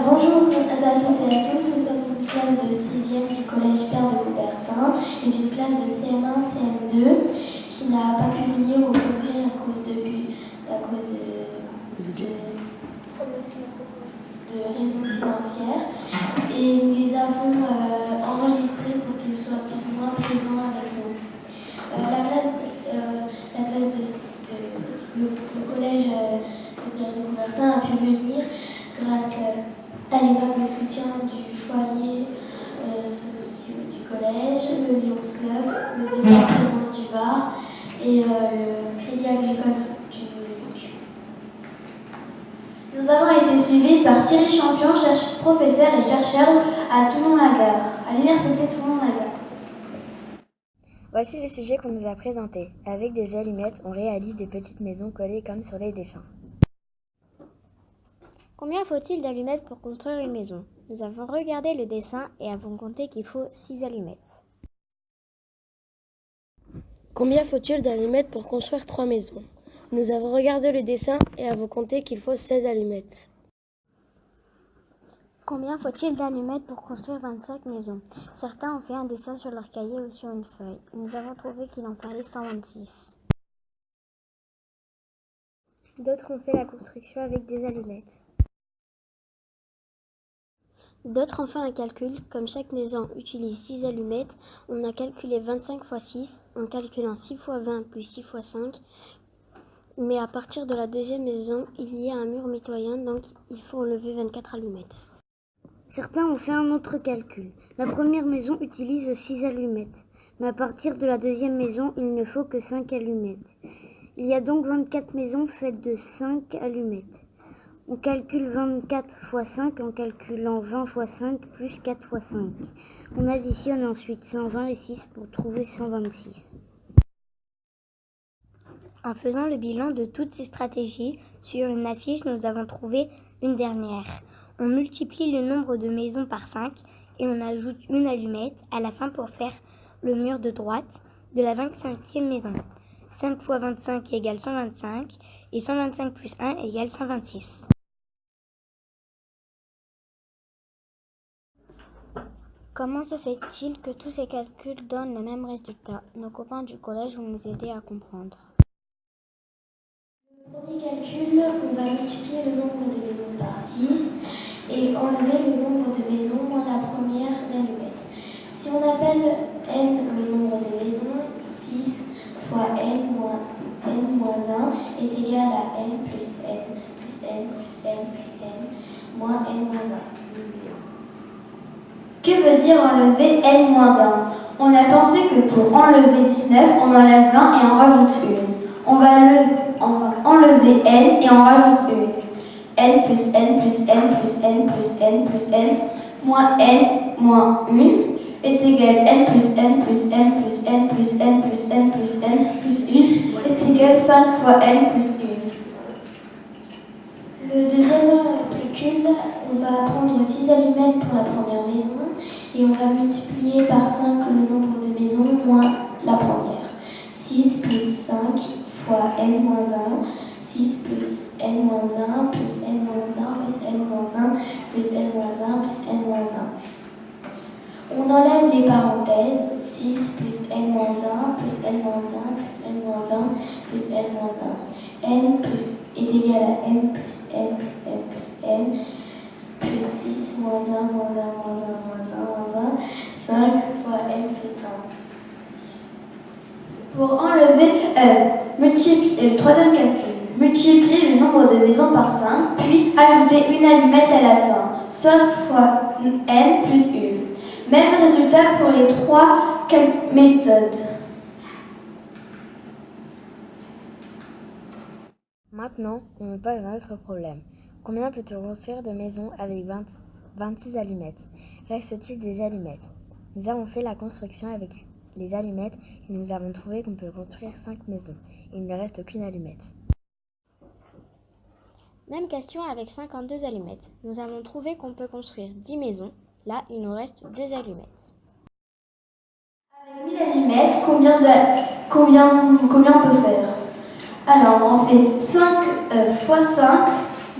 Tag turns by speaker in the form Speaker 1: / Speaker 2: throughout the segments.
Speaker 1: Bonjour à toutes et à tous, nous sommes une classe de 6e du collège Père de Coubertin et d'une classe de CM1, CM2 qui n'a pas pu venir au congrès à cause de raisons financières. Et nous les avons enregistrés pour qu'ils soient plus ou moins présents avec nous. Le collège Père de Coubertin a pu venir grâce à l'aimable soutien du foyer social du collège, le Lions Club, le département du Var et le Crédit Agricole du Luc.
Speaker 2: Nous avons été suivis par Thierry Champion, professeur et chercheur à Toulon-la-Gare, à l'université Toulon-la-Gare.
Speaker 3: Voici le sujet qu'on nous a présenté. Avec des allumettes, on réalise des petites maisons collées comme sur les dessins.
Speaker 4: Combien faut-il d'allumettes pour construire une maison? Nous avons regardé le dessin et avons compté qu'il faut 6 allumettes.
Speaker 5: Combien faut-il d'allumettes pour construire 3 maisons? Nous avons regardé le dessin et avons compté qu'il faut 16 allumettes.
Speaker 4: Combien faut-il d'allumettes pour construire 25 maisons? Certains ont fait un dessin sur leur cahier ou sur une feuille. Nous avons trouvé qu'il en fallait 126.
Speaker 3: D'autres ont fait la construction avec des allumettes.
Speaker 4: D'autres ont fait un calcul. Comme chaque maison utilise 6 allumettes, on a calculé 25 x 6 en calculant 6 x 20 plus 6 x 5. Mais à partir de la deuxième maison, il y a un mur mitoyen, donc il faut enlever 24 allumettes.
Speaker 5: Certains ont fait un autre calcul. La première maison utilise 6 allumettes, mais à partir de la deuxième maison, il ne faut que 5 allumettes. Il y a donc 24 maisons faites de 5 allumettes. On calcule 24 x 5 en calculant 20 x 5 plus 4 x 5. On additionne ensuite 120 et 6 pour trouver 126.
Speaker 4: En faisant le bilan de toutes ces stratégies, sur une affiche, nous avons trouvé une dernière. On multiplie le nombre de maisons par 5 et on ajoute une allumette à la fin pour faire le mur de droite de la 25e maison. 5 x 25 égale 125 et 125 plus 1 égale 126. Comment se fait-il que tous ces calculs donnent le même résultat? Nos copains du collège vont nous aider à comprendre.
Speaker 1: Le premier calcul, on va multiplier le nombre de maisons par 6 et enlever le nombre de maisons moins la première d'allumettes. Si on appelle n le nombre de maisons, 6 fois n moins 1 est égal à n plus n plus n plus n plus n moins n moins 1.
Speaker 2: Que veut dire enlever n-1? On a pensé que pour enlever 19, on enlève 20 et on rajoute 1. On va enlever n et on rajoute 1. n plus n plus n plus n plus n plus n moins n moins 1 est égal n plus n plus n plus n plus n plus n plus n plus 1 est égal 5 fois n plus 1.
Speaker 1: Le deuxième calcul, on va prendre 6 allumettes pour la première maison et on va multiplier par 5 le nombre de maisons moins la première. 6 plus 5 fois n moins 1, 6 plus n moins 1 plus n moins 1 plus n moins 1 plus n moins 1 plus n moins 1. On enlève les parenthèses, 6 plus n moins 1 plus n moins 1 plus n moins 1 plus n moins 1. N plus est égal à n plus n plus n plus n plus 6 moins 1 moins 1 moins 1 moins 1 moins 1, 5 fois n plus 1.
Speaker 2: Pour enlever le troisième calcul, multiplier le nombre de maisons par 5, puis ajouter une allumette à la fin, 5 fois n plus 1. Même résultat pour les 3 méthodes.
Speaker 3: Maintenant, on nous pose un autre problème. Combien peut-on construire de maisons avec 26 allumettes? Reste-t-il des allumettes? Nous avons fait la construction avec les allumettes et nous avons trouvé qu'on peut construire 5 maisons. Il ne reste aucune allumette.
Speaker 4: Même question avec 52 allumettes. Nous avons trouvé qu'on peut construire 10 maisons. Là, il nous reste 2 allumettes.
Speaker 2: Avec 1000 allumettes, combien de combien on peut faire? Alors, on fait 5 fois 5,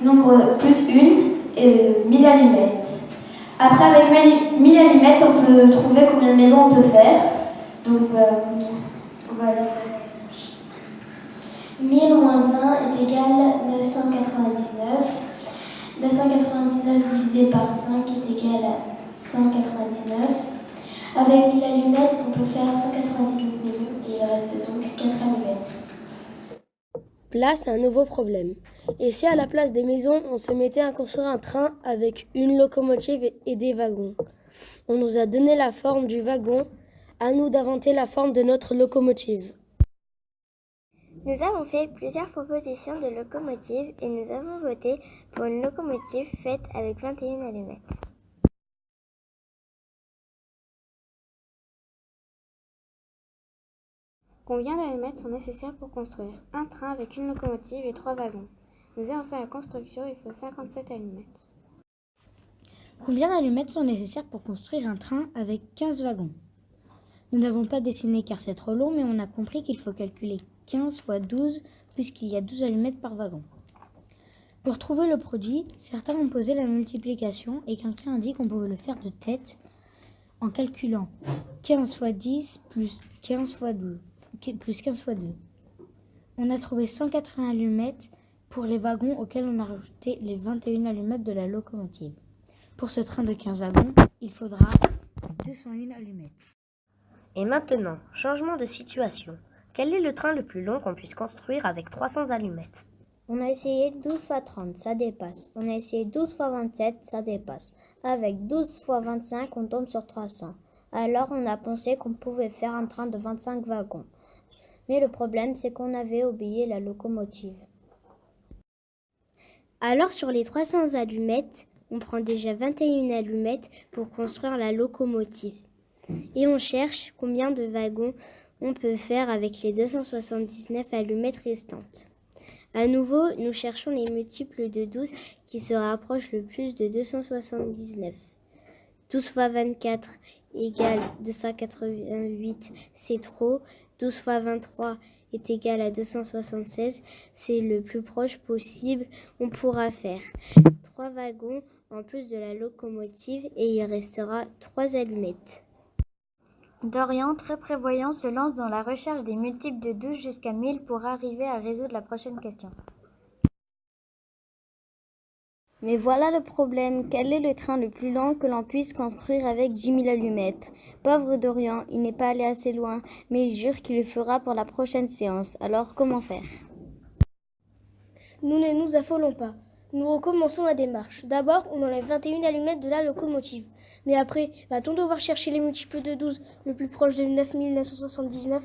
Speaker 2: nombre plus 1, et 1000 allumettes. Après, avec 1000 allumettes, on peut trouver combien de maisons on peut faire. Donc, on va aller faire.
Speaker 1: 1000 moins 1 est égal à 999. 999 divisé par 5 est égal à 199. Avec 1000 allumettes, on peut faire 199 maisons et il reste donc 4 allumettes.
Speaker 6: Place à un nouveau problème. Et si à la place des maisons, on se mettait à construire un train avec une locomotive et des wagons? On nous a donné la forme du wagon, à nous d'inventer la forme de notre locomotive.
Speaker 4: Nous avons fait plusieurs propositions de locomotives et nous avons voté pour une locomotive faite avec 21 allumettes.
Speaker 5: Combien d'allumettes sont nécessaires pour construire un train avec une locomotive et 3 wagons? Nous avons fait la construction, il faut 57 allumettes.
Speaker 3: Combien d'allumettes sont nécessaires pour construire un train avec 15 wagons? Nous n'avons pas dessiné car c'est trop long, mais on a compris qu'il faut calculer 15 fois 12 puisqu'il y a 12 allumettes par wagon. Pour trouver le produit, certains ont posé la multiplication et quelqu'un a dit qu'on pouvait le faire de tête en calculant 15 fois 10 plus 15 fois 12. Plus 15 fois 2. On a trouvé 180 allumettes pour les wagons auxquels on a rajouté les 21 allumettes de la locomotive. Pour ce train de 15 wagons, il faudra 201 allumettes.
Speaker 6: Et maintenant, changement de situation. Quel est le train le plus long qu'on puisse construire avec 300 allumettes?
Speaker 4: On a essayé 12 fois 30, ça dépasse. On a essayé 12 fois 27, ça dépasse. Avec 12 fois 25, on tombe sur 300. Alors on a pensé qu'on pouvait faire un train de 25 wagons. Mais le problème, c'est qu'on avait oublié la locomotive. Alors sur les 300 allumettes, on prend déjà 21 allumettes pour construire la locomotive. Et on cherche combien de wagons on peut faire avec les 279 allumettes restantes. À nouveau, nous cherchons les multiples de 12 qui se rapprochent le plus de 279. 12 fois 24 égale 288, c'est trop. 12 fois 23 est égal à 276, c'est le plus proche possible. On pourra faire 3 wagons en plus de la locomotive et il restera 3 allumettes. Dorian, très prévoyant, se lance dans la recherche des multiples de 12 jusqu'à 1000 pour arriver à résoudre la prochaine question. Mais voilà le problème, quel est le train le plus lent que l'on puisse construire avec 10 000 allumettes? Pauvre Dorian, il n'est pas allé assez loin, mais il jure qu'il le fera pour la prochaine séance. Alors comment faire?
Speaker 6: Nous ne nous affolons pas. Nous recommençons la démarche. D'abord, on enlève 21 allumettes de la locomotive. Mais après, va-t-on devoir chercher les multiples de 12, le plus proche de 9979?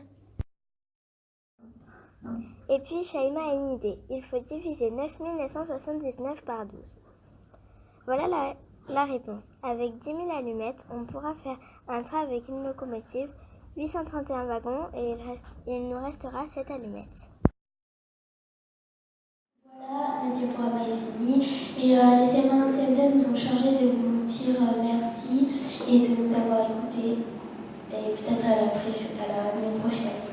Speaker 4: Et puis Shaima a une idée. Il faut diviser 9979 par 12. Voilà la réponse. Avec 10 000 allumettes, on pourra faire un train avec une locomotive, 831 wagons et il nous restera 7 allumettes.
Speaker 1: Voilà, le diaporama est fini. Et les CM1 et CM2 nous ont chargé de vous dire merci et de nous avoir écoutés. Et peut-être à la prochaine.